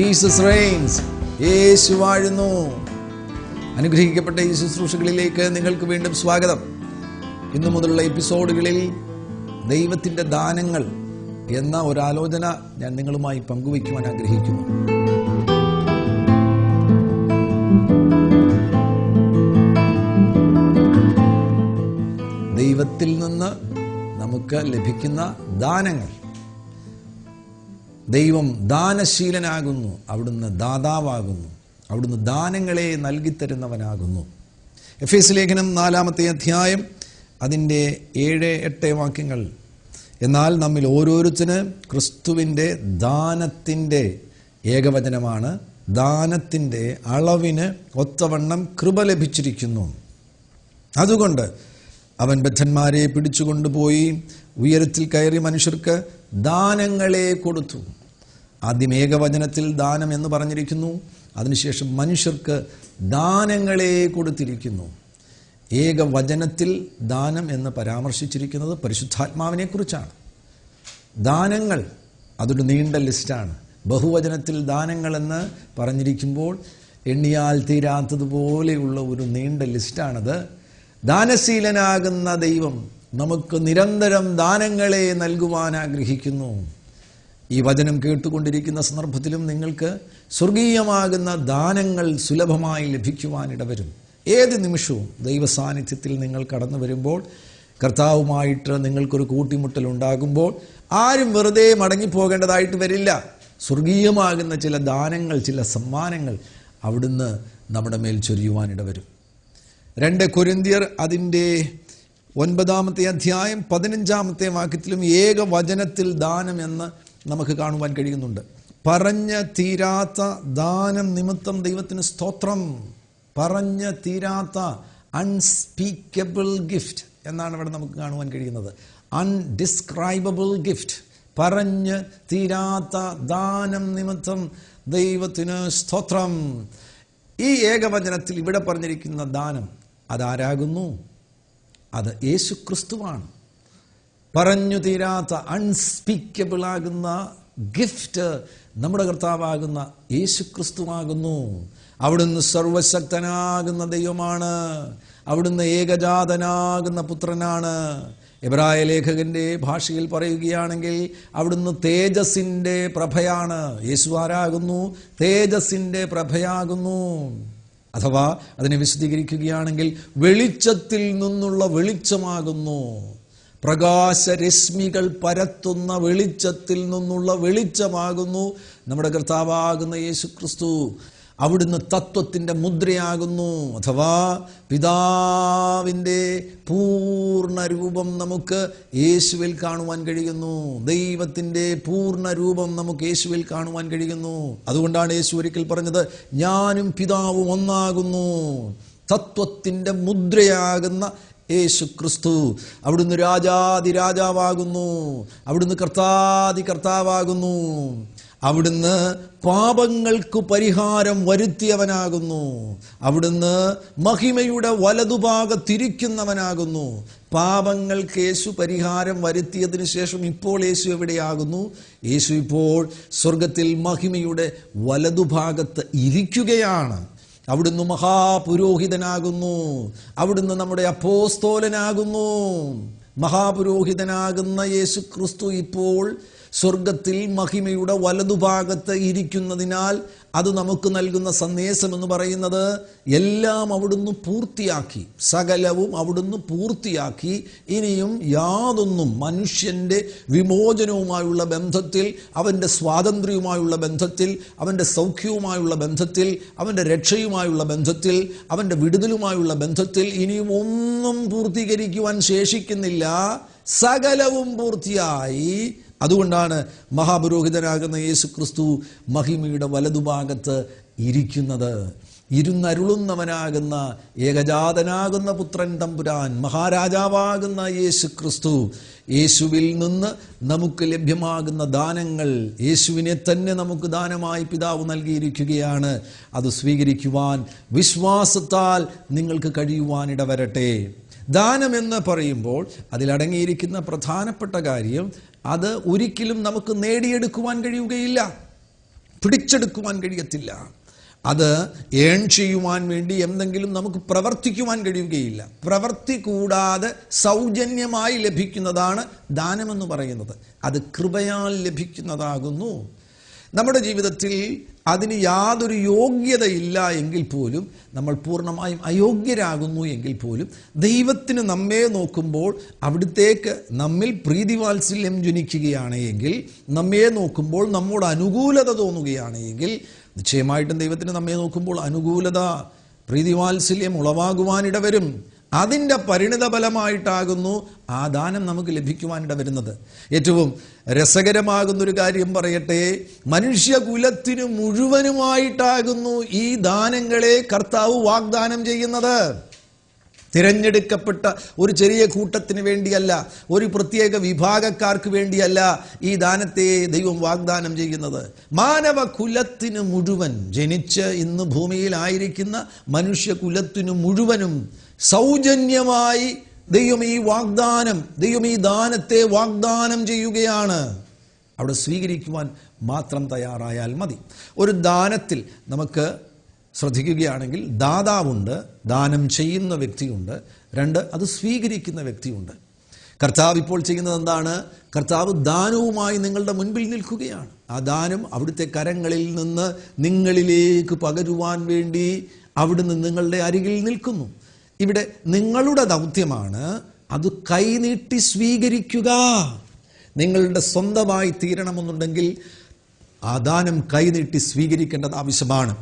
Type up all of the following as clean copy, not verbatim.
Jesus Reigns. യേശു വാഴുന്നു. അനുഗ്രഹിക്കപ്പെട്ട ഈ ശുശ്രൂഷകളിലേക്ക് നിങ്ങൾക്ക് വീണ്ടും സ്വാഗതം. ഇന്നു മുതലുള്ള എപ്പിസോഡുകളിൽ ദൈവത്തിൻ്റെ ദാനങ്ങൾ എന്ന ഒരാലോചന ഞാൻ നിങ്ങളുമായി പങ്കുവയ്ക്കുവാൻ ആഗ്രഹിക്കുന്നു. ദൈവത്തിൽ നിന്ന് നമുക്ക് ലഭിക്കുന്ന ദാനങ്ങൾ. ദൈവം ദാനശീലനാകുന്നു. അവിടുന്ന് ദാതാവാകുന്നു. അവിടുന്ന് ദാനങ്ങളെ നൽകിത്തരുന്നവനാകുന്നു. എഫേസ്യ ലേഖനം 4-ാമത്തെ അധ്യായം അതിൻ്റെ 7-8 വാക്യങ്ങൾ. എന്നാൽ നമ്മിൽ ഓരോരുത്തന് ക്രിസ്തുവിൻ്റെ ദാനത്തിൻ്റെ ഏകവചനമാണ്. ദാനത്തിൻ്റെ അളവിന് ഒത്തവണ്ണം കൃപ ലഭിച്ചിരിക്കുന്നു. അതുകൊണ്ട് അവൻ ബദ്ധന്മാരെ പിടിച്ചുകൊണ്ടുപോയി ഉയരത്തിൽ കയറി മനുഷ്യർക്ക് ദാനങ്ങളെ കൊടുത്തു. ആദ്യം ഏകവചനത്തിൽ ദാനം എന്ന് പറഞ്ഞിരിക്കുന്നു. അതിനുശേഷം മനുഷ്യർക്ക് ദാനങ്ങളെ കൊടുത്തിരിക്കുന്നു. ഏകവചനത്തിൽ ദാനം എന്ന് പരാമർശിച്ചിരിക്കുന്നത് പരിശുദ്ധാത്മാവിനെ കുറിച്ചാണ്. ദാനങ്ങൾ അതൊരു നീണ്ട ലിസ്റ്റാണ്. ബഹുവചനത്തിൽ ദാനങ്ങൾ എന്ന് പറഞ്ഞിരിക്കുമ്പോൾ എണ്ണിയാൽ തീരാത്തതുപോലെയുള്ള ഒരു നീണ്ട ലിസ്റ്റാണത്. ദാനശീലനാകുന്ന ദൈവം നമുക്ക് നിരന്തരം ദാനങ്ങളെ നൽകുവാൻ ആഗ്രഹിക്കുന്നു. ഈ വചനം കേട്ടുകൊണ്ടിരിക്കുന്ന സന്ദർഭത്തിലും നിങ്ങൾക്ക് സ്വർഗീയമാകുന്ന ദാനങ്ങൾ സുലഭമായി ലഭിക്കുവാൻ ഇടവരും. ഏത് നിമിഷവും ദൈവസാന്നിധ്യത്തിൽ നിങ്ങൾ കടന്നു വരുമ്പോൾ, കർത്താവുമായിട്ട് നിങ്ങൾക്കൊരു കൂട്ടിമുട്ടൽ ഉണ്ടാകുമ്പോൾ ആരും വെറുതെ മടങ്ങിപ്പോകേണ്ടതായിട്ട് വരില്ല. സ്വർഗീയമാകുന്ന ചില ദാനങ്ങൾ, ചില സമ്മാനങ്ങൾ അവിടുന്ന് നമ്മുടെ മേൽ ചൊരിയുവാൻ ഇടവരും. 2 കൊരിന്ത്യർ അതിൻ്റെ 9-ാമത്തെ അധ്യായം 15-ാമത്തെ വാക്യത്തിലും ഏകവചനത്തിൽ ദാനം എന്ന് നമുക്ക് കാണുവാൻ കഴിയുന്നുണ്ട്. പറഞ്ഞ് തീരാത്ത ദാനം നിമിത്തം ദൈവത്തിന് സ്തോത്രം. പറഞ്ഞ് തീരാത്ത അൺസ്പീക്കബിൾ ഗിഫ്റ്റ് എന്നാണ് ഇവിടെ നമുക്ക് കാണുവാൻ കഴിയുന്നത്. അൺഡിസ്ക്രൈബിൾ ഗിഫ്റ്റ്. പറഞ്ഞ് തീരാത്ത ദാനം നിമിത്തം ദൈവത്തിന് സ്തോത്രം. ഈ ഏകവചനത്തിൽ ഇവിടെ പറഞ്ഞിരിക്കുന്ന ദാനം അതാരാകുന്നു? അത് യേശു ക്രിസ്തുവാണ്. പറഞ്ഞു തീരാത്ത അൺസ്പീക്കബിൾ ആകുന്ന ഗിഫ്റ്റ് നമ്മുടെ കർത്താവാകുന്ന യേശു ക്രിസ്തുവാകുന്നു. അവിടുന്ന് സർവശക്തനാകുന്ന ദൈവമാണ്. അവിടുന്ന് ഏകജാതനാകുന്ന പുത്രനാണ്. എബ്രായ ലേഖകന്റെ ഭാഷയിൽ പറയുകയാണെങ്കിൽ അവിടുന്ന് തേജസ്സിൻ്റെ പ്രഭയാണ്. യേശു ആരാകുന്നു? തേജസ്സിൻ്റെ പ്രഭയാകുന്നു. അഥവാ അതിനെ വിശദീകരിക്കുകയാണെങ്കിൽ വെളിച്ചത്തിൽ നിന്നുള്ള വെളിച്ചമാകുന്നു. പ്രകാശരശ്മികൾ പരത്തുന്ന വെളിച്ചത്തിൽ നിന്നുള്ള വെളിച്ചമാകുന്നു നമ്മുടെ കർത്താവാകുന്ന യേശു ക്രിസ്തു. അവിടുന്ന് തത്വത്തിൻ്റെ മുദ്രയാകുന്നു. അഥവാ പിതാവിൻ്റെ പൂർണ്ണ രൂപം നമുക്ക് യേശുവിൽ കാണുവാൻ കഴിയുന്നു. ദൈവത്തിൻ്റെ പൂർണ്ണ രൂപം നമുക്ക് യേശുവിൽ കാണുവാൻ കഴിയുന്നു. അതുകൊണ്ടാണ് യേശു ഒരിക്കൽ പറഞ്ഞത്, ഞാനും പിതാവും ഒന്നാകുന്നു. തത്വത്തിൻ്റെ മുദ്രയാകുന്ന യേശു ക്രിസ്തു അവിടുന്ന് രാജാതി രാജാവാകുന്നു. അവിടുന്ന് കർത്താതി കർത്താവാകുന്നു. അവിടുന്ന് പാപങ്ങൾക്ക് പരിഹാരം വരുത്തിയവനാകുന്നു. അവിടുന്ന് മഹിമയുടെ വലതുഭാഗത്തിരിക്കുന്നവനാകുന്നു. പാപങ്ങൾക്ക് യേശു പരിഹാരം വരുത്തിയതിനു ശേഷം ഇപ്പോൾ യേശു എവിടെയാകുന്നു? യേശു ഇപ്പോൾ സ്വർഗത്തിൽ മഹിമയുടെ വലതുഭാഗത്ത് ഇരിക്കുകയാണ്. അവിടുന്ന് മഹാപുരോഹിതനാകുന്നു. അവിടുന്ന് നമ്മുടെ അപ്പോസ്തോലനാകുന്നു. മഹാപുരോഹിതനാകുന്ന യേശു ക്രിസ്തു ഇപ്പോൾ സ്വർഗത്തിൽ മഹിമയുടെ വലതുഭാഗത്ത് ഇരിക്കുന്നതിനാൽ അത് നമുക്ക് നൽകുന്ന സന്ദേശം എന്ന് പറയുന്നത് എല്ലാം അവിടുന്ന് പൂർത്തിയാക്കി. സകലവും അവിടുന്ന് പൂർത്തിയാക്കി. ഇനിയും യാതൊന്നും മനുഷ്യൻ്റെ വിമോചനവുമായുള്ള ബന്ധത്തിൽ, അവൻ്റെ സ്വാതന്ത്ര്യവുമായുള്ള ബന്ധത്തിൽ, അവൻ്റെ സൗഖ്യവുമായുള്ള ബന്ധത്തിൽ, അവൻ്റെ രക്ഷയുമായുള്ള ബന്ധത്തിൽ, അവൻ്റെ വിടുതലുമായുള്ള ബന്ധത്തിൽ ഇനിയും ഒന്നും പൂർത്തീകരിക്കുവാൻ ശേഷിക്കുന്നില്ല. സകലവും പൂർത്തിയായി. അതുകൊണ്ടാണ് മഹാപുരോഹിതനാകുന്ന യേശു ക്രിസ്തു മഹിമയുടെ വലതുഭാഗത്ത് ഇരിക്കുന്നത്. ഇരുന്നരുളുന്നവനാകുന്ന ഏകജാതനാകുന്ന പുത്രൻ തമ്പുരാൻ, മഹാരാജാവാകുന്ന യേശു ക്രിസ്തു. യേശുവിൽ നിന്ന് നമുക്ക് ലഭ്യമാകുന്ന ദാനങ്ങൾ, യേശുവിനെ തന്നെ നമുക്ക് ദാനമായി പിതാവ് നൽകിയിരിക്കുകയാണ്. അത് സ്വീകരിക്കുവാൻ വിശ്വാസത്താൽ നിങ്ങൾക്ക് കഴിയുവാനിടവരട്ടെ. ദാനമെന്ന് പറയുമ്പോൾ അതിലടങ്ങിയിരിക്കുന്ന പ്രധാനപ്പെട്ട കാര്യം, അത് ഒരിക്കലും നമുക്ക് നേടിയെടുക്കുവാൻ കഴിയുകയില്ല. പിടിച്ചെടുക്കുവാൻ കഴിയത്തില്ല. അത് ഏൺ ചെയ്യുവാൻ വേണ്ടി എന്തെങ്കിലും നമുക്ക് പ്രവർത്തിക്കുവാൻ കഴിയുകയില്ല. പ്രവൃത്തി കൂടാതെ സൗജന്യമായി ലഭിക്കുന്നതാണ് ദാനമെന്ന് പറയുന്നത്. അത് കൃപയാൽ ലഭിക്കുന്നതാകുന്നു. നമ്മുടെ ജീവിതത്തിൽ അതിന് യാതൊരു യോഗ്യതയില്ല എങ്കിൽ പോലും, നമ്മൾ പൂർണ്ണമായും അയോഗ്യരാകുന്നു എങ്കിൽ പോലും, ദൈവത്തിന് നമ്മെ നോക്കുമ്പോൾ അവിടുത്തേക്ക് നമ്മിൽ പ്രീതിവാത്സല്യം ജനിക്കുകയാണ് എങ്കിൽ, നമ്മെ നോക്കുമ്പോൾ നമ്മോട് അനുകൂലത തോന്നുകയാണ് എങ്കിൽ, നിശ്ചയമായിട്ടും ദൈവത്തിന് നമ്മെ നോക്കുമ്പോൾ അനുകൂലത, പ്രീതിവാത്സല്യം ഉളവാകുവാനിട വരും. അതിൻ്റെ പരിണിത ഫലമായിട്ടാകുന്നു ആ ദാനം നമുക്ക് ലഭിക്കുവാനിട വരുന്നത്. ഏറ്റവും രസകരമാകുന്നൊരു കാര്യം പറയട്ടെ, മനുഷ്യകുലത്തിന് മുഴുവനുമായിട്ടാകുന്നു ഈ ദാനങ്ങളെ കർത്താവ് വാഗ്ദാനം ചെയ്യുന്നത്. തിരഞ്ഞെടുക്കപ്പെട്ട ഒരു ചെറിയ കൂട്ടത്തിന് വേണ്ടിയല്ല, ഒരു പ്രത്യേക വിഭാഗക്കാർക്ക് വേണ്ടിയല്ല ഈ ദാനത്തെ ദൈവം വാഗ്ദാനം ചെയ്യുന്നത്. മാനവകുലത്തിന് മുഴുവൻ, ജനിച്ച് ഇന്ന് ഭൂമിയിലായിരിക്കുന്ന മനുഷ്യകുലത്തിന് മുഴുവനും സൗജന്യമായി ദൈവം ഈ വാഗ്ദാനം, ദൈവം ഈ ദാനത്തെ വാഗ്ദാനം ചെയ്യുകയാണ്. അവിടെ സ്വീകരിക്കുവാൻ മാത്രം തയ്യാറായാൽ മതി. ഒരു ദാനത്തിൽ നമുക്ക് ശ്രദ്ധിക്കുകയാണെങ്കിൽ ദാതാവുണ്ട്, ദാനം ചെയ്യുന്ന വ്യക്തിയുണ്ട്, രണ്ട് അത് സ്വീകരിക്കുന്ന വ്യക്തിയുണ്ട്. കർത്താവ് ഇപ്പോൾ ചെയ്യുന്നത് എന്താണ്? കർത്താവ് ദാനവുമായി നിങ്ങളുടെ മുൻപിൽ നിൽക്കുകയാണ്. ആ ദാനം അവിടുത്തെ കരങ്ങളിൽ നിന്ന് നിങ്ങളിലേക്ക് പകരുവാൻ വേണ്ടി അവിടുന്ന് നിങ്ങളുടെ അരികിൽ നിൽക്കുന്നു. ഇവിടെ നിങ്ങളുടെ ദൗത്യമാണ് അത് കൈനീട്ടി സ്വീകരിക്കുക. നിങ്ങളുടെ സ്വന്തമായി തീരണമെന്നുണ്ടെങ്കിൽ ആ ദാനം കൈനീട്ടി സ്വീകരിക്കേണ്ടത് ആവശ്യമാണ്.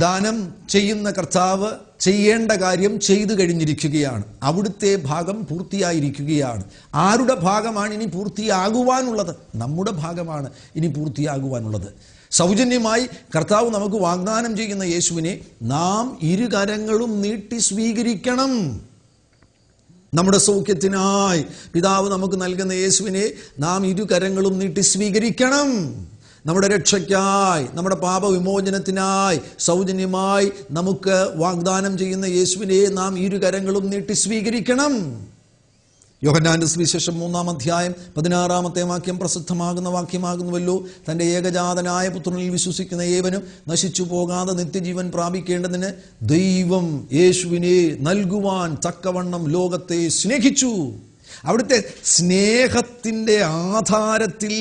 ദാനം ചെയ്യുന്ന കർത്താവ് ചെയ്യേണ്ട കാര്യം ചെയ്തു കഴിഞ്ഞിരിക്കുകയാണ്. അവിടുത്തെ ഭാഗം പൂർത്തിയായിരിക്കുകയാണ്. ആരുടെ ഭാഗമാണ് ഇനി പൂർത്തിയാകുവാനുള്ളത്? നമ്മുടെ ഭാഗമാണ് ഇനി പൂർത്തിയാകുവാനുള്ളത്. സൗജന്യമായി കർത്താവ് നമുക്ക് വാഗ്ദാനം ചെയ്യുന്ന യേശുവിനെ നാം ഇരുകരങ്ങളും നീട്ടി സ്വീകരിക്കണം. നമ്മുടെ സൗഖ്യത്തിനായി പിതാവ് നമുക്ക് നൽകുന്ന യേശുവിനെ നാം ഇരുകരങ്ങളും നീട്ടി സ്വീകരിക്കണം. നമ്മുടെ രക്ഷയ്ക്കായി, നമ്മുടെ പാപവിമോചനത്തിനായി സൗജന്യമായി നമുക്ക് വാഗ്ദാനം ചെയ്യുന്ന യേശുവിനെ നാം ഇരുകരങ്ങളും നീട്ടി സ്വീകരിക്കണം. യോഹന്നാന്റെ സുവിശേഷം 3-ാം അധ്യായം 16-ാമത്തെ വാക്യം പ്രസിദ്ധമാകുന്ന വാക്യമാകുന്നുവല്ലോ, തൻ്റെ ഏകജാതനായ പുത്രനിൽ വിശ്വസിക്കുന്ന ഏവനും നശിച്ചു പോകാതെ നിത്യജീവൻ പ്രാപിക്കേണ്ടതിന് ദൈവം യേശുവിനെ നൽകുവാൻ തക്കവണ്ണം ലോകത്തെ സ്നേഹിച്ചു. അവിടുത്തെ സ്നേഹത്തിൻ്റെ ആധാരത്തിൽ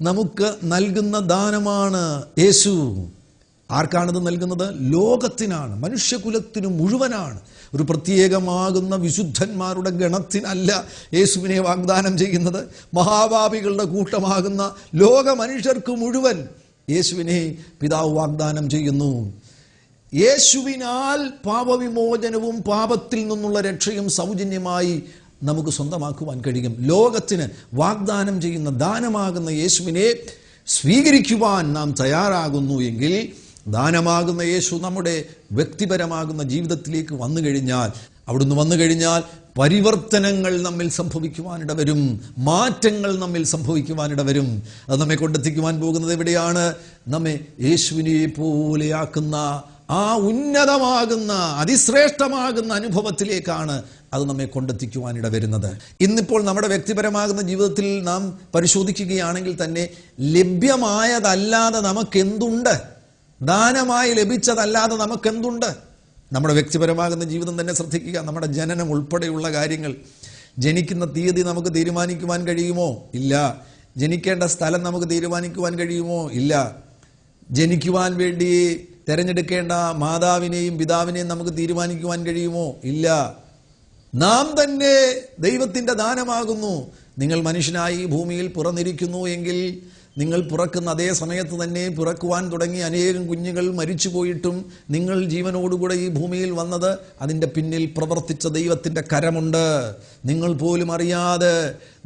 നമുക്ക് നൽകുന്ന ദാനമാണ് യേശു. ആർക്കാണിത് നൽകുന്നത്? ലോകത്തിനാണ്, മനുഷ്യകുലത്തിന് മുഴുവനാണ്. ഒരു പ്രത്യേകമാകുന്ന വിശുദ്ധന്മാരുടെ ഗണത്തിനല്ല യേശുവിനെ വാഗ്ദാനം ചെയ്യുന്നത്. മഹാപാപികളുടെ കൂട്ടമാകുന്ന ലോക മനുഷ്യർക്ക് മുഴുവൻ യേശുവിനെ പിതാവ് വാഗ്ദാനം ചെയ്യുന്നു. യേശുവിനാൽ പാപവിമോചനവും പാപത്തിൽ നിന്നുള്ള രക്ഷയും സൗജന്യമായി നമുക്ക് സ്വന്തമാക്കുവാൻ കഴിയും. ലോകത്തിന് വാഗ്ദാനം ചെയ്യുന്ന ദാനമാകുന്ന യേശുവിനെ സ്വീകരിക്കുവാൻ നാം തയ്യാറാകുന്നു എങ്കിൽ, ദാനമാകുന്ന യേശു നമ്മുടെ വ്യക്തിപരമാകുന്ന ജീവിതത്തിലേക്ക് വന്നു കഴിഞ്ഞാൽ, അവിടുന്ന് വന്നു കഴിഞ്ഞാൽ പരിവർത്തനങ്ങൾ നമ്മിൽ സംഭവിക്കുവാനിട വരും, മാറ്റങ്ങൾ നമ്മിൽ സംഭവിക്കുവാനിട വരും. അത് നമ്മെ കൊണ്ടെത്തിക്കുവാൻ പോകുന്നത് എവിടെയാണ്? നമ്മെ യേശുവിനെ പോലെയാക്കുന്ന ആ ഉന്നതമാകുന്ന അതിശ്രേഷ്ഠമാകുന്ന അനുഭവത്തിലേക്കാണ് അത് നമ്മെ കൊണ്ടെത്തിക്കുവാനിട വരുന്നത്. ഇന്നിപ്പോൾ നമ്മുടെ വ്യക്തിപരമാകുന്ന ജീവിതത്തിൽ നാം പരിശോധിക്കുകയാണെങ്കിൽ തന്നെ ലഭ്യമായതല്ലാതെ നമുക്കെന്തുണ്ട്? ദാനമായി ലഭിച്ചതല്ലാതെ നമുക്കെന്തുണ്ട്? നമ്മുടെ വ്യക്തിപരമാകുന്ന ജീവിതം തന്നെ ശ്രദ്ധിക്കുക. നമ്മുടെ ജനനം ഉൾപ്പെടെയുള്ള കാര്യങ്ങൾ, ജനിക്കുന്ന തീയതി നമുക്ക് തീരുമാനിക്കുവാൻ കഴിയുമോ? ഇല്ല. ജനിക്കേണ്ട സ്ഥലം നമുക്ക് തീരുമാനിക്കുവാൻ കഴിയുമോ? ഇല്ല. ജനിക്കുവാൻ വേണ്ടി തിരഞ്ഞെടുക്കേണ്ട മാതാവിനെയും പിതാവിനെയും നമുക്ക് തീരുമാനിക്കുവാൻ കഴിയുമോ? ഇല്ല. നാം തന്നെ ദൈവത്തിൻ്റെ ദാനമാകുന്നു. നിങ്ങൾ മനുഷ്യനായി ഭൂമിയിൽ പിറന്നിരിക്കുന്നു എങ്കിൽ, നിങ്ങൾ പിറക്കുന്ന അതേ സമയത്ത് തന്നെ പിറക്കുവാൻ തുടങ്ങി അനേകം കുഞ്ഞുങ്ങൾ മരിച്ചു പോയിട്ടും നിങ്ങൾ ജീവനോടുകൂടെ ഈ ഭൂമിയിൽ വന്നത് അതിൻ്റെ പിന്നിൽ പ്രവർത്തിച്ച ദൈവത്തിൻ്റെ കരമുണ്ട്. നിങ്ങൾ പോലും അറിയാതെ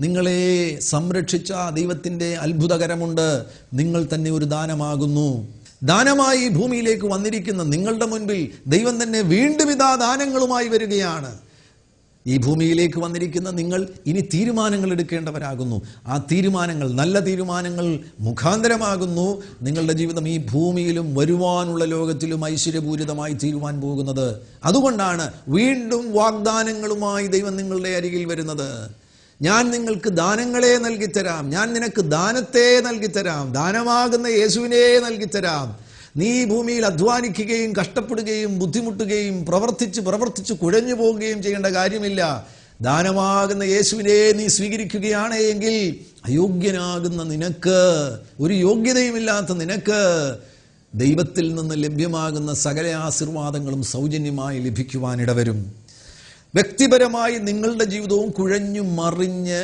നിങ്ങളെ സംരക്ഷിച്ച ദൈവത്തിൻ്റെ അത്ഭുതകരമുണ്ട്. നിങ്ങൾ തന്നെ ഒരു ദാനമാകുന്നു. ദാനമായി ഭൂമിയിലേക്ക് വന്നിരിക്കുന്ന നിങ്ങളുടെ മുൻപിൽ ദൈവം തന്നെ വീണ്ടും ഇതാ ദാനങ്ങളുമായി വരികയാണ്. ഈ ഭൂമിയിലേക്ക് വന്നിരിക്കുന്ന നിങ്ങൾ ഇനി തീരുമാനങ്ങൾ എടുക്കേണ്ടവരാകുന്നു. ആ തീരുമാനങ്ങൾ, നല്ല തീരുമാനങ്ങൾ മുഖാന്തരമാകുന്നു നിങ്ങളുടെ ജീവിതം ഈ ഭൂമിയിലും വരുവാനുള്ള ലോകത്തിലും ഐശ്വര്യപൂരിതമായി തീരുവാൻ പോകുന്നത്. അതുകൊണ്ടാണ് വീണ്ടും വാഗ്ദാനങ്ങളുമായി ദൈവം നിങ്ങളുടെ അരികിൽ വരുന്നത്. ഞാൻ നിങ്ങൾക്ക് ദാനങ്ങളെ നൽകിത്തരാം, ഞാൻ നിനക്ക് ദാനത്തെ നൽകിത്തരാം, ദാനമാകുന്ന യേശുവിനെ നൽകിത്തരാം. നീ ഭൂമിയിൽ അധ്വാനിക്കുകയും കഷ്ടപ്പെടുകയും ബുദ്ധിമുട്ടുകയും പ്രവർത്തിച്ച് കുഴഞ്ഞു പോവുകയും ചെയ്യേണ്ട കാര്യമില്ല. ദാനമാകുന്ന യേശുവിനെ നീ സ്വീകരിക്കുകയാണ് എങ്കിൽ അയോഗ്യനാകുന്ന നിനക്ക്, ഒരു യോഗ്യതയുമില്ലാത്ത നിനക്ക് ദൈവത്തിൽ നിന്ന് ലഭ്യമാകുന്ന സകല ആശീർവാദങ്ങളും സൗജന്യമായി ലഭിക്കുവാനിടവരും. വ്യക്തിപരമായി നിങ്ങളുടെ ജീവിതവും കുഴഞ്ഞു മറിഞ്ഞ്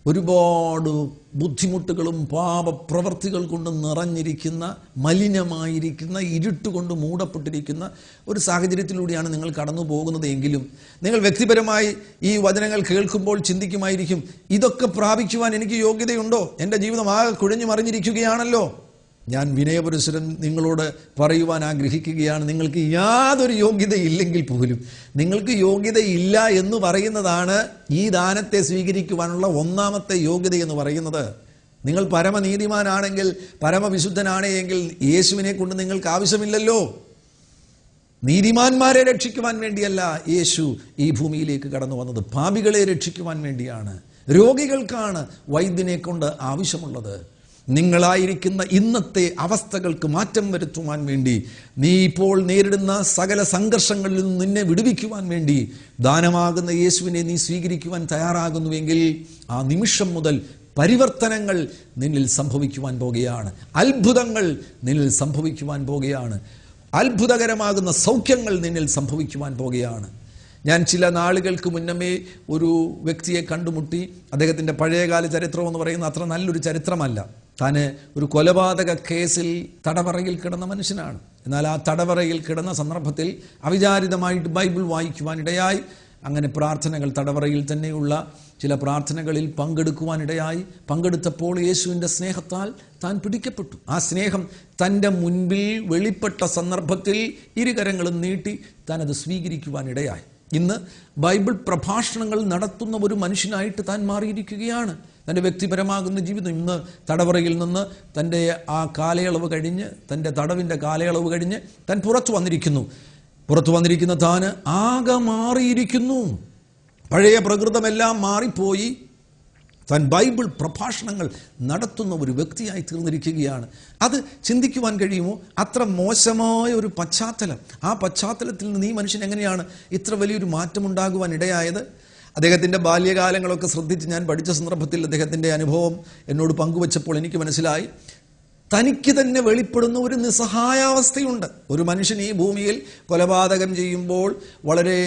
ഒരുപാട് ബുദ്ധിമുട്ടുകളും പാപപ്രവർത്തികൾ കൊണ്ട് നിറഞ്ഞിരിക്കുന്ന, മലിനമായിരിക്കുന്ന, ഇരുട്ടുകൊണ്ട് മൂടപ്പെട്ടിരിക്കുന്ന ഒരു സാഹചര്യത്തിലൂടെയാണ് നിങ്ങൾ കടന്നു പോകുന്നത് എങ്കിലും നിങ്ങൾ വ്യക്തിപരമായി ഈ വചനങ്ങൾ കേൾക്കുമ്പോൾ ചിന്തിക്കുമായിരിക്കും, ഇതൊക്കെ പ്രാപിക്കുവാൻ എനിക്ക് യോഗ്യതയുണ്ടോ? എൻ്റെ ജീവിതം ആകെ കുഴഞ്ഞു മറിഞ്ഞിരിക്കുകയാണല്ലോ. ഞാൻ വിനയപുരസ്സരം നിങ്ങളോട് പറയുവാൻ ആഗ്രഹിക്കുകയാണ്, നിങ്ങൾക്ക് യാതൊരു യോഗ്യതയില്ലെങ്കിൽ പോലും, നിങ്ങൾക്ക് യോഗ്യതയില്ല എന്ന് പറയുന്നതാണ് ഈ ദാനത്തെ സ്വീകരിക്കുവാനുള്ള ഒന്നാമത്തെ യോഗ്യത എന്ന് പറയുന്നത്. നിങ്ങൾ പരമനീതിമാനാണെങ്കിൽ, പരമവിശുദ്ധനാണെങ്കിൽ യേശുവിനെ കൊണ്ട് നിങ്ങൾക്ക് ആവശ്യമില്ലല്ലോ. നീതിമാന്മാരെ രക്ഷിക്കുവാൻ വേണ്ടിയല്ല യേശു ഈ ഭൂമിയിലേക്ക് കടന്നു വന്നത്, പാപികളെ രക്ഷിക്കുവാൻ വേണ്ടിയാണ്. രോഗികൾക്കാണ് വൈദ്യനെ കൊണ്ട് ആവശ്യമുള്ളത്. നിങ്ങളായിരിക്കുന്ന ഇന്നത്തെ അവസ്ഥകൾക്ക് മാറ്റം വരുത്തുവാൻ വേണ്ടി, നീ ഇപ്പോൾ നേരിടുന്ന സകല സംഘർഷങ്ങളിൽ നിന്ന് നിന്നെ വിടുവിക്കുവാൻ വേണ്ടി ദാനമാകുന്ന യേശുവിനെ നീ സ്വീകരിക്കുവാൻ തയ്യാറാകുന്നുവെങ്കിൽ ആ നിമിഷം മുതൽ പരിവർത്തനങ്ങൾ നിന്നിൽ സംഭവിക്കുവാൻ പോകുകയാണ്. അത്ഭുതങ്ങൾ നിന്നിൽ സംഭവിക്കുവാൻ പോകുകയാണ്. അത്ഭുതകരമാകുന്ന സൗഖ്യങ്ങൾ നിന്നിൽ സംഭവിക്കുവാൻ പോകുകയാണ്. ഞാൻ ചില നാളുകൾക്ക് മുന്നമേ ഒരു വ്യക്തിയെ കണ്ടുമുട്ടി. അദ്ദേഹത്തിൻ്റെ പഴയകാല ചരിത്രം എന്ന് പറയുന്നത് അത്ര നല്ലൊരു ചരിത്രമല്ല. താൻ ഒരു കൊലപാതക കേസിൽ തടവറയിൽ കിടന്ന മനുഷ്യനാണ്. എന്നാൽ ആ തടവറയിൽ കിടന്ന സന്ദർഭത്തിൽ അവിചാരിതമായിട്ട് ബൈബിൾ വായിക്കുവാനിടയായി. അങ്ങനെ പ്രാർത്ഥനകൾ, തടവറയിൽ തന്നെയുള്ള ചില പ്രാർത്ഥനകളിൽ പങ്കെടുക്കുവാനിടയായി. പങ്കെടുത്തപ്പോൾ യേശുവിൻ്റെ സ്നേഹത്താൽ താൻ പിടിക്കപ്പെട്ടു. ആ സ്നേഹം തൻ്റെ മുൻപിൽ വെളിപ്പെട്ട സന്ദർഭത്തിൽ ഇരുകരങ്ങളും നീട്ടി താൻ അത് സ്വീകരിക്കുവാനിടയായി. ഇന്ന് ബൈബിൾ പ്രഭാഷണങ്ങൾ നടത്തുന്ന ഒരു മനുഷ്യനായിട്ട് താൻ മാറിയിരിക്കുകയാണ്. തൻ്റെ വ്യക്തിപരമാകുന്ന ജീവിതം ഇന്ന് തടവറയിൽ നിന്ന് തൻ്റെ ആ കാലയളവ് കഴിഞ്ഞ്, തൻ്റെ തടവിൻ്റെ കാലയളവ് കഴിഞ്ഞ് താൻ പുറത്തു വന്നിരിക്കുന്ന താന് ആകെ മാറിയിരിക്കുന്നു. പഴയ പ്രകൃതമെല്ലാം മാറിപ്പോയി താൻ ബൈബിൾ പ്രഭാഷണങ്ങൾ നടത്തുന്ന ഒരു വ്യക്തിയായി തീർന്നിരിക്കുകയാണ്. അത് ചിന്തിക്കുവാൻ കഴിയുമോ? അത്ര മോശമായ ഒരു പശ്ചാത്തലം. ആ പശ്ചാത്തലത്തിൽ നിന്ന് ഈ മനുഷ്യൻ എങ്ങനെയാണ് ഇത്ര വലിയൊരു മാറ്റമുണ്ടാകുവാൻ ഇടയായത്? അദ്ദേഹത്തിൻ്റെ ബാല്യകാലങ്ങളൊക്കെ ശ്രദ്ധിച്ച് ഞാൻ പഠിച്ച സന്ദർഭത്തിൽ അദ്ദേഹത്തിൻ്റെ അനുഭവം എന്നോട് പങ്കുവച്ചപ്പോൾ എനിക്ക് മനസ്സിലായി, തനിക്ക് തന്നെ വെളിപ്പെടുന്ന ഒരു നിസ്സഹായാവസ്ഥയുണ്ട്. ഒരു മനുഷ്യൻ ഈ ഭൂമിയിൽ കൊലപാതകം ചെയ്യുമ്പോൾ, വളരെ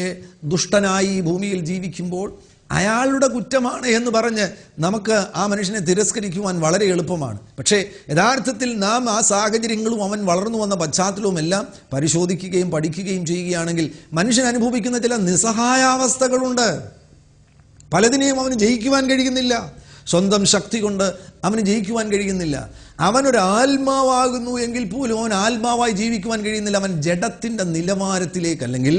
ദുഷ്ടനായി ഈ ഭൂമിയിൽ ജീവിക്കുമ്പോൾ അയാളുടെ കുറ്റമാണ് എന്ന് പറഞ്ഞ് നമുക്ക് ആ മനുഷ്യനെ തിരസ്കരിക്കുവാൻ വളരെ എളുപ്പമാണ്. പക്ഷേ യഥാർത്ഥത്തിൽ നാം ആ സാഹചര്യങ്ങളും അവൻ വളർന്നു വന്ന പശ്ചാത്തലവും എല്ലാം പരിശോധിക്കുകയും പഠിക്കുകയും ചെയ്യുകയാണെങ്കിൽ മനുഷ്യൻ അനുഭവിക്കുന്ന ചില നിസ്സഹായാവസ്ഥകളുണ്ട്. പലതിനെയും അവന് ജയിക്കുവാൻ കഴിയുന്നില്ല. സ്വന്തം ശക്തി കൊണ്ട് അവന് ജയിക്കുവാൻ കഴിയുന്നില്ല. അവനൊരു ആത്മാവാകുന്നു എങ്കിൽ പോലും അവൻ ആത്മാവായി ജീവിക്കുവാൻ കഴിയുന്നില്ല. അവൻ ജഡത്തിൻ്റെ നിലവാരത്തിലേക്ക്, അല്ലെങ്കിൽ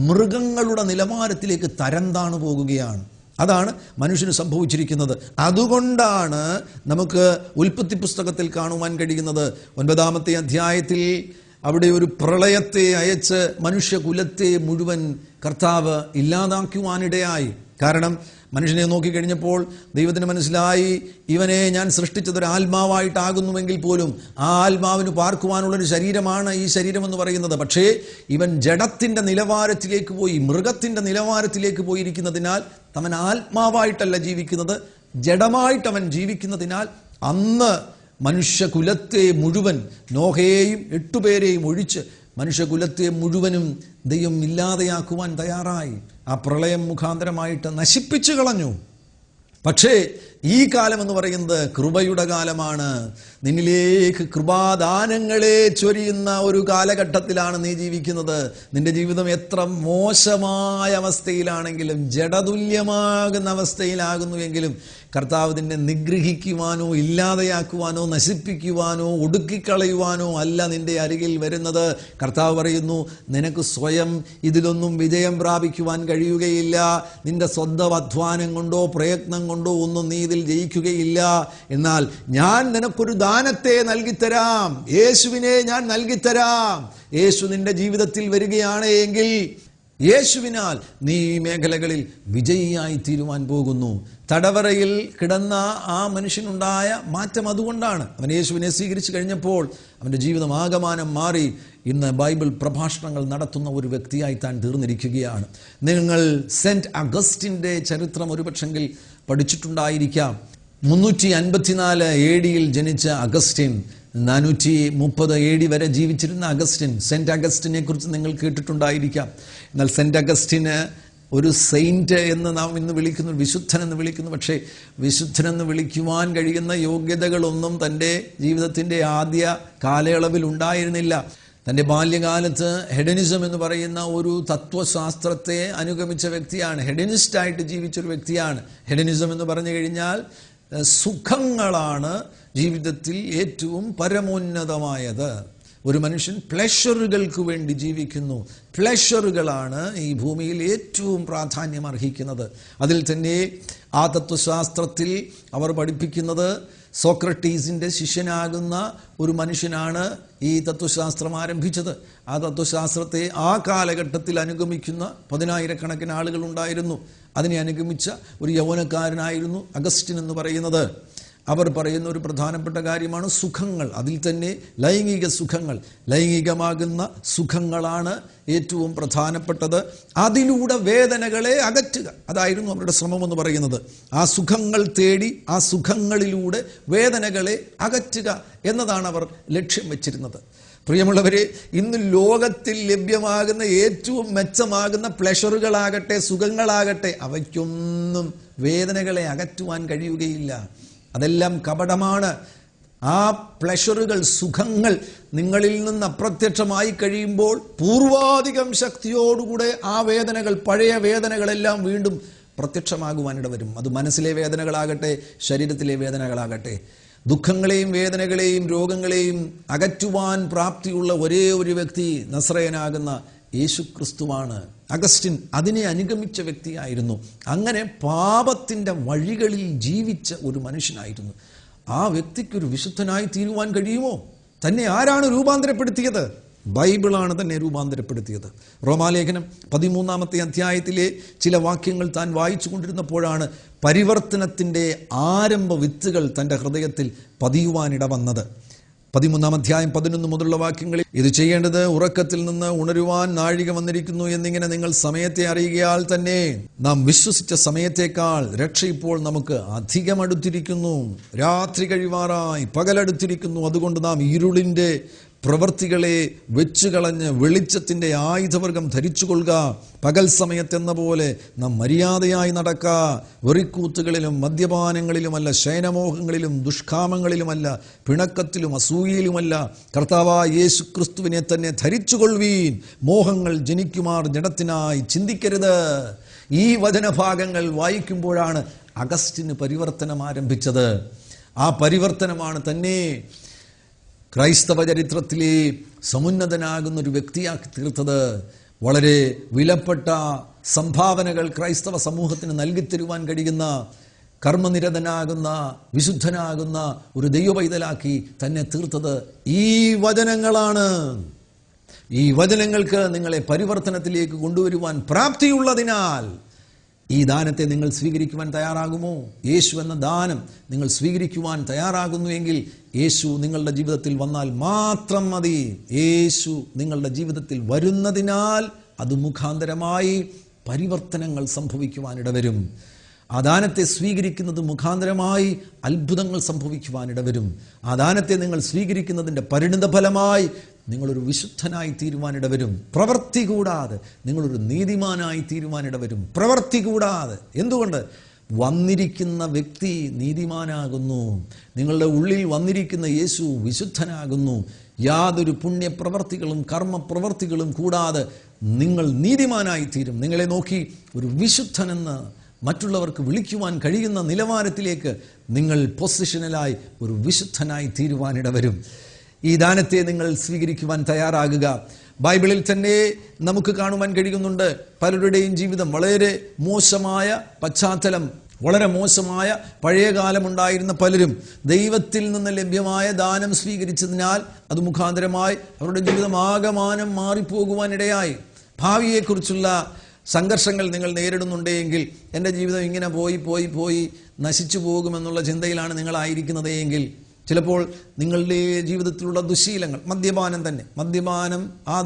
മൃഗങ്ങളുടെ നിലവാരത്തിലേക്ക് തരം താണു പോകുകയാണ്. അതാണ് മനുഷ്യന് സംഭവിച്ചിരിക്കുന്നത്. അതുകൊണ്ടാണ് നമുക്ക് ഉൽപ്പത്തി പുസ്തകത്തിൽ കാണുവാൻ കഴിയുന്നത് 9-ാമത്തെ അധ്യായത്തിൽ അവിടെ ഒരു പ്രളയത്തെ അയച്ച് മനുഷ്യകുലത്തെ മുഴുവൻ കർത്താവ് ഇല്ലാതാക്കുവാനിടയായി. കാരണം മനുഷ്യനെ നോക്കിക്കഴിഞ്ഞപ്പോൾ ദൈവത്തിന് മനസ്സിലായി, ഇവനെ ഞാൻ സൃഷ്ടിച്ചതൊരു ആത്മാവായിട്ടാകുന്നുവെങ്കിൽ പോലും ആ ആത്മാവിന് പാർക്കുവാനുള്ളൊരു ശരീരമാണ് ഈ ശരീരമെന്ന് പറയുന്നത്. പക്ഷേ ഇവൻ ജഡത്തിൻ്റെ നിലവാരത്തിലേക്ക് പോയി, മൃഗത്തിൻ്റെ നിലവാരത്തിലേക്ക് പോയിരിക്കുന്നതിനാൽ അവൻ ആത്മാവായിട്ടല്ല ജീവിക്കുന്നത്, ജഡമായിട്ടവൻ ജീവിക്കുന്നതിനാൽ അന്ന് മനുഷ്യകുലത്തെ മുഴുവൻ, നോഹയെയും 8 പേരെയും ഒഴിച്ച് മനുഷ്യകുലത്തെ മുഴുവനും ദൈവം ഇല്ലാതെയാക്കുവാൻ തയ്യാറായി. ആ പ്രളയം മുഖാന്തരമായിട്ട് നശിപ്പിച്ചു കളഞ്ഞു. പക്ഷേ ഈ കാലം എന്ന് പറയുന്നത് കൃപയുടെ കാലമാണ്. നിന്നിലേക്ക് കൃപാദാനങ്ങളെ ചൊരിയുന്ന ഒരു കാലഘട്ടത്തിലാണ് നീ ജീവിക്കുന്നത്. നിന്റെ ജീവിതം എത്ര മോശമായ അവസ്ഥയിലാണെങ്കിലും, ജഡതുല്യമാകുന്ന അവസ്ഥയിലാകുന്നുവെങ്കിലും കർത്താവ് നിന്നെ നിഗ്രഹിക്കുവാനോ ഇല്ലാതെയാക്കുവാനോ നശിപ്പിക്കുവാനോ ഒടുക്കിക്കളയുവാനോ അല്ല നിന്റെ അരികിൽ വരുന്നത്. കർത്താവ് പറയുന്നു, നിനക്ക് സ്വയം ഇതിലൊന്നും വിജയം പ്രാപിക്കുവാൻ കഴിയുകയില്ല. നിന്റെ സ്വന്തം അധ്വാനം കൊണ്ടോ പ്രയത്നം കൊണ്ടോ ഒന്നും നീ ഇതിൽ ജയിക്കുകയില്ല. എന്നാൽ ഞാൻ നിനക്കൊരു ദാനത്തെ നൽകിത്തരാം, യേശുവിനെ ഞാൻ നൽകിത്തരാം. യേശു നിന്റെ ജീവിതത്തിൽ വരികയാണ് എങ്കിൽ യേശുവിനാൽ നീ ഈ മേഖലകളിൽ വിജയിയായി തീരുവാൻ പോകുന്നു. തടവറയിൽ കിടന്ന ആ മനുഷ്യനുണ്ടായ മാറ്റം അതുകൊണ്ടാണ്. അവൻ യേശുവിനെ സ്വീകരിച്ചു കഴിഞ്ഞപ്പോൾ അവൻ്റെ ജീവിതം ആകമാനം മാറി. ഇന്ന് ബൈബിൾ പ്രഭാഷണങ്ങൾ നടത്തുന്ന ഒരു വ്യക്തിയായി താൻ തീർന്നിരിക്കുകയാണ്. നിങ്ങൾ സെന്റ് അഗസ്റ്റിൻ്റെ ചരിത്രം ഒരുപക്ഷെങ്കിൽ പഠിച്ചിട്ടുണ്ടായിരിക്കാം. 354 AD ജനിച്ച അഗസ്റ്റിൻ, 430 AD വരെ ജീവിച്ചിരുന്ന അഗസ്റ്റിൻ, സെന്റ് അഗസ്റ്റിനെ കുറിച്ച് നിങ്ങൾ കേട്ടിട്ടുണ്ടായിരിക്കാം. എന്നാൽ സെന്റ് അഗസ്റ്റിന് ഒരു സെയിൻറ്റ് എന്ന് നാം ഇന്ന് വിളിക്കുന്നു, വിശുദ്ധൻ എന്ന് വിളിക്കുന്നു. പക്ഷേ വിശുദ്ധനെന്ന് വിളിക്കുവാൻ കഴിയുന്ന യോഗ്യതകളൊന്നും തൻ്റെ ജീവിതത്തിൻ്റെ ആദ്യ കാലയളവിൽ ഉണ്ടായിരുന്നില്ല. തൻ്റെ ബാല്യകാലത്ത് ഹെഡനിസം എന്ന് പറയുന്ന ഒരു തത്വശാസ്ത്രത്തെ അനുഗമിച്ച വ്യക്തിയാണ്. ഹെഡനിസ്റ്റായിട്ട് ജീവിച്ചൊരു വ്യക്തിയാണ്. ഹെഡനിസം എന്ന് പറഞ്ഞു കഴിഞ്ഞാൽ സുഖങ്ങളാണ് ജീവിതത്തിൽ ഏറ്റവും പരമോന്നതമായത്. ഒരു മനുഷ്യൻ പ്ലഷറുകൾക്ക് വേണ്ടി ജീവിക്കുന്നു. പ്ലഷറുകളാണ് ഈ ഭൂമിയിൽ ഏറ്റവും പ്രാധാന്യം അർഹിക്കുന്നത്. അതിൽ തന്നെ ആ തത്വശാസ്ത്രത്തിൽ അവർ പഠിപ്പിക്കുന്നത് സോക്രട്ടീസിൻ്റെ ശിഷ്യനാകുന്ന ഒരു മനുഷ്യനാണ് ഈ തത്വശാസ്ത്രം ആരംഭിച്ചത്. ആ തത്വശാസ്ത്രത്തെ ആ കാലഘട്ടത്തിൽ അനുഗമിക്കുന്ന 10,000-കണക്കിന് ആളുകൾ ഉണ്ടായിരുന്നു. അതിനെ അനുഗമിച്ച ഒരു യൗവനക്കാരനായിരുന്നു അഗസ്റ്റിൻ എന്ന് പറയുന്നത്. അവർ പറയുന്ന ഒരു പ്രധാനപ്പെട്ട കാര്യമാണ് സുഖങ്ങൾ. അതിൽ തന്നെ ലൈംഗിക സുഖങ്ങൾ, ലൈംഗികമാകുന്ന സുഖങ്ങളാണ് ഏറ്റവും പ്രധാനപ്പെട്ടത്. അതിലൂടെ വേദനകളെ അകറ്റുക, അതായിരുന്നു അവരുടെ ശ്രമമെന്ന് പറയുന്നത്. ആ സുഖങ്ങൾ തേടി ആ സുഖങ്ങളിലൂടെ വേദനകളെ അകറ്റുക എന്നതാണ് അവർ ലക്ഷ്യം വെച്ചിരുന്നത്. പ്രിയമുള്ളവരെ, ഇന്ന് ലോകത്തിൽ ലഭ്യമാകുന്ന ഏറ്റവും മെച്ചമാകുന്ന പ്ലഷറുകളാകട്ടെ, സുഖങ്ങളാകട്ടെ, അവയ്ക്കൊന്നും വേദനകളെ അകറ്റുവാൻ കഴിയുകയില്ല. അതെല്ലാം കപടമാണ്. ആ പ്ലഷറുകൾ, സുഖങ്ങൾ നിങ്ങളിൽ നിന്ന് അപ്രത്യക്ഷമായി കഴിയുമ്പോൾ പൂർവാധികം ശക്തിയോടുകൂടെ ആ വേദനകൾ, പഴയ വേദനകളെല്ലാം വീണ്ടും പ്രത്യക്ഷമാകുവാനിട വരും. അത് മനസ്സിലെ വേദനകളാകട്ടെ, ശരീരത്തിലെ വേദനകളാകട്ടെ. ദുഃഖങ്ങളെയും വേദനകളെയും രോഗങ്ങളെയും അകറ്റുവാൻ പ്രാപ്തിയുള്ള ഒരേ ഒരു വ്യക്തി നസ്രയനാകുന്ന യേശു ക്രിസ്തുവാണ്. അഗസ്റ്റിൻ അതിനെ അനുഗമിച്ച വ്യക്തിയായിരുന്നു. അങ്ങനെ പാപത്തിൻ്റെ വഴികളിൽ ജീവിച്ച ഒരു മനുഷ്യനായിരുന്നു. ആ വ്യക്തിക്കൊരു വിശുദ്ധനായി തീരുവാൻ കഴിയുമോ? തന്നെ ആരാണ് രൂപാന്തരപ്പെടുത്തിയത്? ബൈബിളാണ് തന്നെ രൂപാന്തരപ്പെടുത്തിയത്. റോമാലേഖനം 13-ാമത്തെ അധ്യായത്തിലെ ചില വാക്യങ്ങൾ താൻ വായിച്ചു കൊണ്ടിരുന്നപ്പോഴാണ് പരിവർത്തനത്തിൻ്റെ ആരംഭ വിത്തുകൾ തൻ്റെ ഹൃദയത്തിൽ പതിയുവാനിട വന്നത്. 13-ാം അധ്യായം 11 മുതലുള്ള വാക്യങ്ങളിൽ, ഇത് ചെയ്യേണ്ടത് ഉറക്കത്തിൽ നിന്ന് ഉണരുവാൻ നാഴിക വന്നിരിക്കുന്നു എന്നിങ്ങനെ നിങ്ങൾ സമയത്തെ അറിയുകയാൽ തന്നെ നാം വിശ്വസിച്ച സമയത്തേക്കാൾ രക്ഷ ഇപ്പോൾ നമുക്ക് അധികം അടുത്തിരിക്കുന്നു. രാത്രി കഴിവാറായി, പകലടുത്തിരിക്കുന്നു. അതുകൊണ്ട് നാം ഇരുളിൻ്റെ പ്രവൃത്തികളെ വെച്ചുകളഞ്ഞ് വെളിച്ചത്തിൻ്റെ ആയുധവർഗം ധരിച്ചുകൊള്ളുക. പകൽ സമയത്തെന്ന പോലെ നാം മര്യാദയായി നടക്ക. വെറിക്കൂത്തുകളിലും മദ്യപാനങ്ങളിലുമല്ല, ശയനമോഹങ്ങളിലും ദുഷ്കാമങ്ങളിലുമല്ല, പിണക്കത്തിലും അസൂയയിലുമല്ല. കർത്താവായ യേശു ക്രിസ്തുവിനെ തന്നെ ധരിച്ചുകൊള്ളുവീൻ. മോഹങ്ങൾ ജനിക്കുമാർ ജഡത്തിനായി ചിന്തിക്കരുത്. ഈ വചനഭാഗങ്ങൾ വായിക്കുമ്പോഴാണ് അഗസ്റ്റിന് പരിവർത്തനം ആരംഭിച്ചത്. ആ പരിവർത്തനമാണ് തന്നെ ക്രൈസ്തവ ചരിത്രത്തിലെ സമുന്നതനാകുന്ന ഒരു വ്യക്തിയാക്കി തീർത്തത്. വളരെ വിലപ്പെട്ട സംഭാവനകൾ ക്രൈസ്തവ സമൂഹത്തിന് നൽകിത്തരുവാൻ കഴിയുന്ന, കർമ്മനിരതനാകുന്ന, വിശുദ്ധനാകുന്ന ഒരു ദൈവപൈതലാക്കി തന്നെ തീർത്തത് ഈ വചനങ്ങളാണ്. ഈ വചനങ്ങൾക്ക് നിങ്ങളെ പരിവർത്തനത്തിലേക്ക് കൊണ്ടുവരുവാൻ പ്രാപ്തിയുള്ളതിനാൽ ഈ ദാനത്തെ നിങ്ങൾ സ്വീകരിക്കുവാൻ തയ്യാറാകുമോ? യേശു എന്ന ദാനം നിങ്ങൾ സ്വീകരിക്കുവാൻ തയ്യാറാകുന്നുവെങ്കിൽ യേശു നിങ്ങളുടെ ജീവിതത്തിൽ വന്നാൽ മാത്രം മതി. യേശു നിങ്ങളുടെ ജീവിതത്തിൽ വരുന്നതിനാൽ അത് മുഖാന്തരമായി പരിവർത്തനങ്ങൾ സംഭവിക്കുവാനിടവരും. ആ ദാനത്തെ സ്വീകരിക്കുന്നത് മുഖാന്തരമായി അത്ഭുതങ്ങൾ സംഭവിക്കുവാനിടവരും. ആ ദാനത്തെ നിങ്ങൾ സ്വീകരിക്കുന്നതിൻ്റെ പരിണിതഫലമായി നിങ്ങളൊരു വിശുദ്ധനായി തീരുവാനിടവരും. പ്രവൃത്തി കൂടാതെ നിങ്ങളൊരു നീതിമാനായി തീരുവാനിടവരും. പ്രവൃത്തി കൂടാതെ. എന്തുകൊണ്ട്? വന്നിരിക്കുന്ന വ്യക്തി നീതിമാനാകുന്നു. നിങ്ങളുടെ ഉള്ളിൽ വന്നിരിക്കുന്ന യേശു വിശുദ്ധനാകുന്നു. യാതൊരു പുണ്യപ്രവർത്തികളും കർമ്മപ്രവർത്തികളും കൂടാതെ നിങ്ങൾ നീതിമാനായി തീരും. നിങ്ങളെ നോക്കി ഒരു വിശുദ്ധനെന്ന് മറ്റുള്ളവർക്ക് വിളിക്കുവാൻ കഴിയുന്ന നിലവാരത്തിലേക്ക് നിങ്ങൾ പൊസിഷനിലായി ഒരു വിശുദ്ധനായി തീരുവാനിടവരും. ഈ ദാനത്തെ നിങ്ങൾ സ്വീകരിക്കുവാൻ തയ്യാറാകുക. ബൈബിളിൽ തന്നെ നമുക്ക് കാണുവാൻ കഴിയുന്നുണ്ട് പലരുടെയും ജീവിതം വളരെ മോശമായ പശ്ചാത്തലം, വളരെ മോശമായ പഴയകാലമുണ്ടായിരുന്ന പലരും ദൈവത്തിൽ നിന്ന് ലഭ്യമായ ദാനം സ്വീകരിച്ചതിനാൽ അത് മുഖാന്തരമായി അവരുടെ ജീവിതം ആകമാനം മാറിപ്പോകുവാനിടയായി. ഭാവിയെക്കുറിച്ചുള്ള സംഘർഷങ്ങൾ നിങ്ങൾ നേരിടുന്നുണ്ടെങ്കിൽ, എൻ്റെ ജീവിതം ഇങ്ങനെ പോയി നശിച്ചു പോകുമെന്നുള്ള ചിന്തയിലാണ് നിങ്ങളായിരിക്കുന്നത് എങ്കിൽ, ചിലപ്പോൾ നിങ്ങളുടെ ജീവിതത്തിലുള്ള ദുശീലങ്ങൾ, മദ്യപാനം, ആ